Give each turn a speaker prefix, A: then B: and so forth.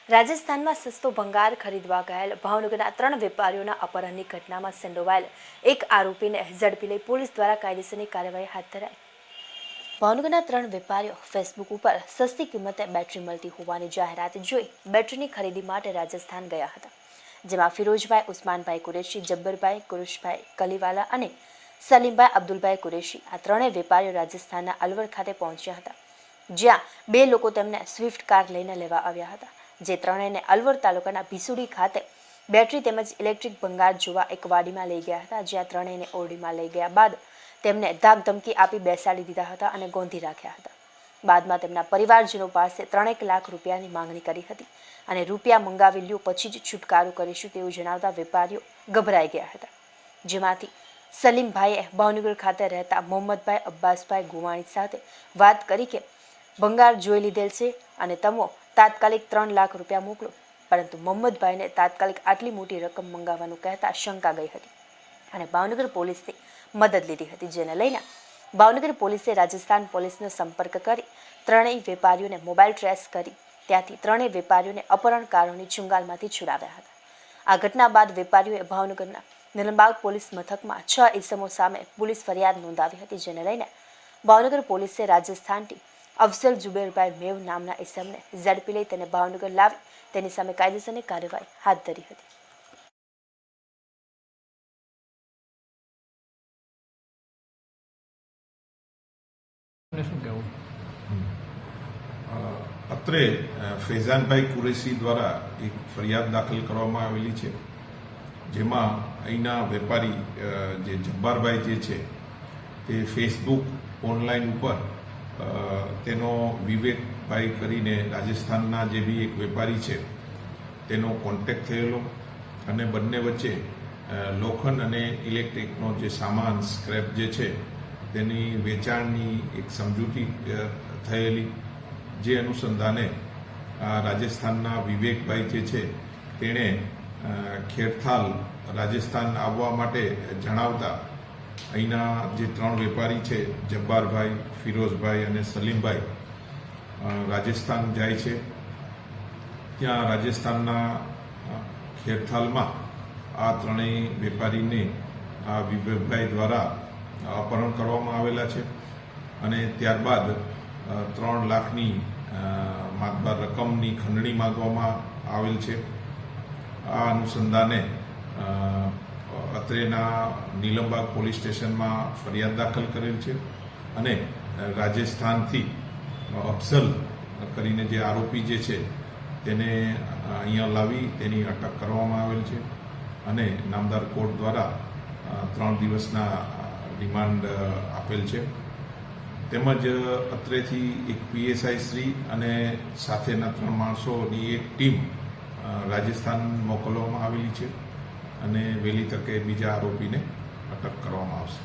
A: રાજસ્થાનમાં સસ્તો ભંગાર ખરીદવા ગયેલ ભાવનગરના 3 વેપારીઓના અપહરણની ઘટનામાં સંડોવાયેલ એક આરોપીને ઝડપી લઈ પોલીસ દ્વારા કાયદેસરની કાર્યવાહી હાથ ધરાઈ। ભાવનગરના 3 વેપારીઓ ફેસબુક ઉપર સસ્તી કિંમતે બેટરી મળતી હોવાની જાહેરાત જોઈ બેટરીની ખરીદી માટે રાજસ્થાન ગયા હતા, જેમાં ફિરોઝભાઈ ઉસ્માનભાઈ કુરેશી, જબ્બરભાઈ કુરેશભાઈ કલીવાલા અને સલીમભાઈ અબ્દુલભાઈ કુરેશી આ ત્રણેય વેપારીઓ રાજસ્થાનના અલવર ખાતે પહોંચ્યા હતા, જ્યાં 2 લોકો તેમને સ્વિફ્ટ કાર લઈને લેવા આવ્યા હતા, જે ત્રણેયને અલવર તાલુકાના ભીસુડી ખાતે બેટરી તેમજ ઇલેક્ટ્રિક ભંગાર જોવા એક વાડીમાં લઈ ગયા હતા, જ્યાં ત્રણેયને ઓરડીમાં લઈ ગયા બાદ તેમને ધાક ધમકી આપી બેસાડી દીધા હતા અને ગોંધી રાખ્યા હતા। બાદમાં તેમના પરિવારજનો પાસે 3 લાખ રૂપિયાની માંગણી કરી હતી અને રૂપિયા મંગાવી લ્યો પછી જ છુટકારો કરીશું તેવું જણાવતા વેપારીઓ ગભરાઈ ગયા હતા, જેમાંથી સલીમભાઈએ ભાવનગર ખાતે રહેતા મોહમ્મદભાઈ અબ્બાસભાઈ ગુવાણી સાથે વાત કરી કે ભંગાર જોઈ લીધેલ છે અને તમો તાત્કાલિક 3 લાખ રૂપિયા મોકલો, પરંતુ મોહમ્મદભાઈને તાત્કાલિક આટલી મોટી રકમ મંગાવવાનું કહેતા શંકા ગઈ હતી અને ભાવનગર પોલીસની મદદ લીધી હતી, જેને લઈને ભાવનગર પોલીસે રાજસ્થાન પોલીસનો સંપર્ક કરી ત્રણેય વેપારીઓને મોબાઈલ ટ્રેસ કરી ત્યાંથી ત્રણેય વેપારીઓને અપહરણકારોની ચુંગાલમાંથી છુડાવ્યા હતા। આ ઘટના બાદ વેપારીઓએ ભાવનગરના નીલમબાગ પોલીસ મથકમાં 6 ઇસમો સામે પોલીસ ફરિયાદ નોંધાવી હતી, જેને લઈને ભાવનગર પોલીસે રાજસ્થાનથી અફઝલ જુબેરભાઈ મેવ નામના ઇસમને ઝડપી લઈ તેને ભાવનગર લાવી તેની સામે કાયદેસરની કાર્યવાહી હાથ ધરી હતી।
B: અત્રે ફૈઝાનભાઈ કુરેશી દ્વારા એક ફરિયાદ દાખલ કરવામાં આવેલી છે, જેમાં અહીંના વેપારી જે જબ્બારભાઈ જે છે તે ફેસબુક ઓનલાઈન ઉપર તેનો વિવેકભાઈ કરીને રાજસ્થાનના જે બી એક વેપારી છે તેનો કોન્ટેક્ટ થયેલો અને બંને વચ્ચે લોખંડ અને ઇલેક્ટ્રિકનો જે સામાન સ્ક્રેપ જે છે તેની વેચાણની એક સમજૂતી થયેલી, જે અનુસંધાને રાજસ્થાનના વિવેકભાઈ જે છે તેણે ખેરથાલ રાજસ્થાન આવવા માટે જણાવતા અહીંના જે 3 વેપારી છે જબ્બારભાઈ, ફિરોઝભાઈ અને સલીમભાઈ રાજસ્થાન જાય છે। ત્યાં રાજસ્થાનના ખેરથાલમાં આ ત્રણેય વેપારીને આ વિવેકભાઈ દ્વારા અપહરણ કરવામાં આવેલા છે અને ત્યારબાદ 3 લાખની માતબાર રકમની ખંડણી માંગવામાં આવેલ છે। આ અનુસંધાને અત્રેના નીલમબાગ પોલીસ સ્ટેશનમાં ફરિયાદ દાખલ કરેલ છે અને રાજસ્થાનથી અફઝલ કરીને જે આરોપી જે છે તેને અહીંયા લાવી તેની અટક કરવામાં આવેલ છે અને નામદાર કોર્ટ દ્વારા 3 દિવસના રિમાન્ડ આપેલ છે, તેમજ અત્રેથી એક પીએસઆઈ શ્રી અને સાથેના 3 માણસોની એક ટીમ રાજસ્થાન મોકલવામાં આવેલી છે અને વહેલી તકે બીજા આરોપીને અટક કરવામાં આવશે।